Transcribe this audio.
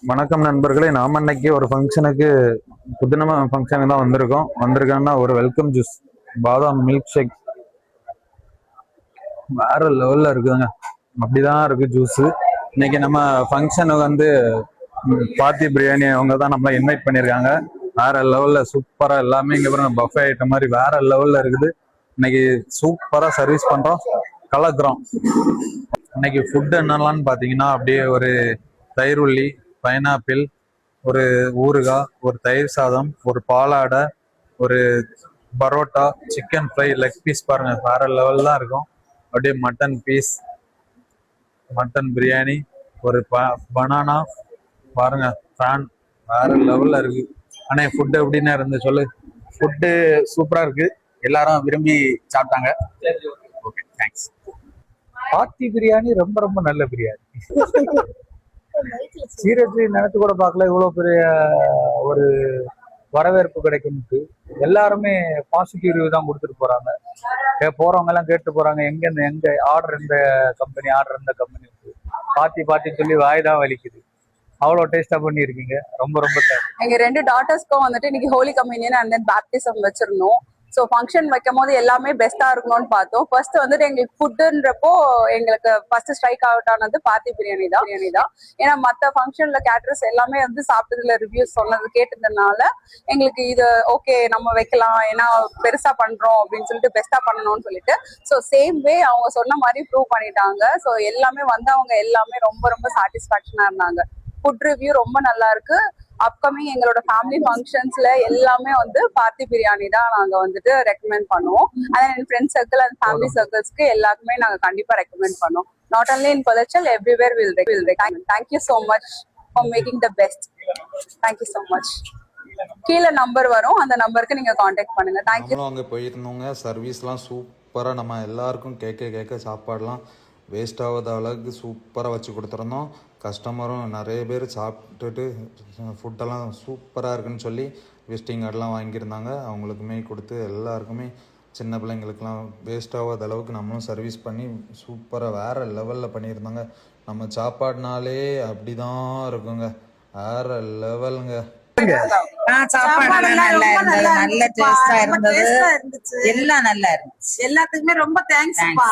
வணக்கம் நண்பர்களே. நாம இன்னைக்கு ஒரு ஃபங்க்ஷனுக்கு புதுநம ஃபங்க்ஷனுக்கு தான் வந்திருக்கோம்னா ஒரு வெல்கம் ஜூஸ் பாதாம் மில்க் ஷேக் வேற லெவல்ல இருக்குதுங்க. அப்படிதான் இருக்கு ஜூஸ். இன்னைக்கு நம்ம ஃபங்க்ஷனுக்கு வந்து பாத்தி பிரியாணி அவங்க தான் நம்மள இன்வைட் பண்ணியிருக்காங்க. வேற லெவல்ல சூப்பரா எல்லாமே இங்க பாருங்க பஃபே ஐட்டம் மாதிரி வேற லெவல்ல இருக்குது. இன்னைக்கு சூப்பரா சர்வீஸ் பண்றோம், கலக்குறோம். இன்னைக்கு ஃபுட் என்னெல்லாம்னு பாத்தீங்கன்னா அப்படியே ஒரு தயிர் உள்ளி, பைனாப்பிள், ஒரு ஊறுகாய், ஒரு தயிர் சாதம், ஒரு பாலாடை, ஒரு parotta, chicken fry, leg piece பாருங்க வேற லெவல் தான் இருக்கும். அப்படியே மட்டன் பீஸ், மட்டன் பிரியாணி, ஒரு பனானா பாருங்க ஃபேன் வேற லெவல்ல இருக்கு. ஆனா ஃபுட் எப்படின்னா இருந்து சொல்லு. ஃபுட்டு சூப்பரா இருக்கு, எல்லாரும் விரும்பி சாப்பிட்டாங்க. Okay, thanks. பாத்தி பிரியாணி ரொம்ப ரொம்ப நல்ல பிரியாணி. சீரியஸ்லி நினைச்சு கூட பார்க்கல இவ்வளவு பெரிய ஒரு வரவேற்பு கிடைக்கும்ட்டு. எல்லாருமே பாசிட்டிவ் ரிவ்யூ தான் கொடுத்துட்டு போறாங்க. போறவங்க எல்லாம் கேட்டு போறாங்க, எங்க ஆர்டர் இந்த கம்பெனி பாத்தி பாத்தி சொல்லி வாய் தான் வலிக்குது. அவ்வளவு டேஸ்டா பண்ணி இருக்கீங்க, ரொம்ப ரொம்ப தேங்க்ஸ். எங்க 2 டாட்டர்ஸ்க்கும் வந்துட்டு இன்னைக்கு Holi communion and then baptism வச்சிருந்தோம். ஸோ ஃபங்க்ஷன் வைக்கும் போது எல்லாமே பெஸ்டா இருக்கணும்னு பார்த்தோம். ஃபர்ஸ்ட் வந்துட்டு எங்களுக்கு ஃபுட்டுன்றப்போ எங்களுக்கு ஃபர்ஸ்ட் ஸ்ட்ரைக் அவுட் ஆனது பாத்தி பிரியாணி தான். ஏன்னா மற்ற ஃபங்க்ஷன்ல கேட்டரர்ஸ் எல்லாமே வந்து சாப்பிட்டதுல ரிவ்யூஸ் சொன்னது கேட்டதுனால எங்களுக்கு இது ஓகே நம்ம வைக்கலாம், ஏன்னா பெருசா பண்றோம் அப்படின்னு சொல்லிட்டு பெஸ்டா பண்ணணும்னு சொல்லிட்டு ஸோ சேம் வே அவங்க சொன்ன மாதிரி ப்ரூவ் பண்ணிட்டாங்க. ஸோ எல்லாமே வந்தவங்க எல்லாமே ரொம்ப ரொம்ப சாட்டிஸ்ஃபேக்ஷனா இருந்தாங்க. ஃபுட் ரிவ்யூ ரொம்ப நல்லா இருக்கு. அப்கமிங் எங்களோட ஃபேமிலி ஃபங்க்ஷன்ஸ்ல எல்லாமே வந்து பாத்தி பிரியாணி தான் நாங்க வந்துட்டு ரெக்கமெண்ட் பண்ணுவோம். அண்ட் என் ஃப்ரெண்ட் சர்க்கிள் அண்ட் ஃபேமிலி சர்க்கிள்ஸ்க்கு எல்லாருக்குமே நாங்க கண்டிப்பா ரெக்கமெண்ட் பண்ணோம். Not only in Colachel, everywhere will thank you so much for making the best. Thank you so much. கீழே நம்பர் வரும், அந்த நம்பருக்கு நீங்க காண்டாக்ட் பண்ணுங்க. தேங்க்யூ. அங்கே போயிருந்தோங்க. சர்வீஸ்லாம் சூப்பராக, நம்ம எல்லாருக்கும் கேட்க சாப்பாடெலாம் வேஸ்ட் ஆகாத அளவுக்கு சூப்பராக வச்சு கொடுத்துருந்தோம். கஸ்டமரும் நிறைய பேர் சாப்பிட்டுட்டு ஃபுட்டெல்லாம் சூப்பராக இருக்குன்னு சொல்லி விசிட்டிங் கார்டெலாம் வாங்கியிருந்தாங்க. அவங்களுக்குமே கொடுத்து எல்லாருக்குமே சின்ன பிள்ளைங்களுக்கெல்லாம் வேஸ்ட் ஆகாத அளவுக்கு நம்மளும் சர்வீஸ் பண்ணி சூப்பராக வேறு லெவலில் பண்ணியிருந்தாங்க. நம்ம சாப்பாடுனாலே அப்படி தான் இருக்குங்க, வேறு லெவலுங்க. சாப்பாடு நல்லா இருந்தது, நல்ல டேஸ்டா இருந்தது, எல்லாம் நல்லா இருந்துச்சு. எல்லாத்துக்குமே ரொம்ப தேங்க்ஸ்ப்பா.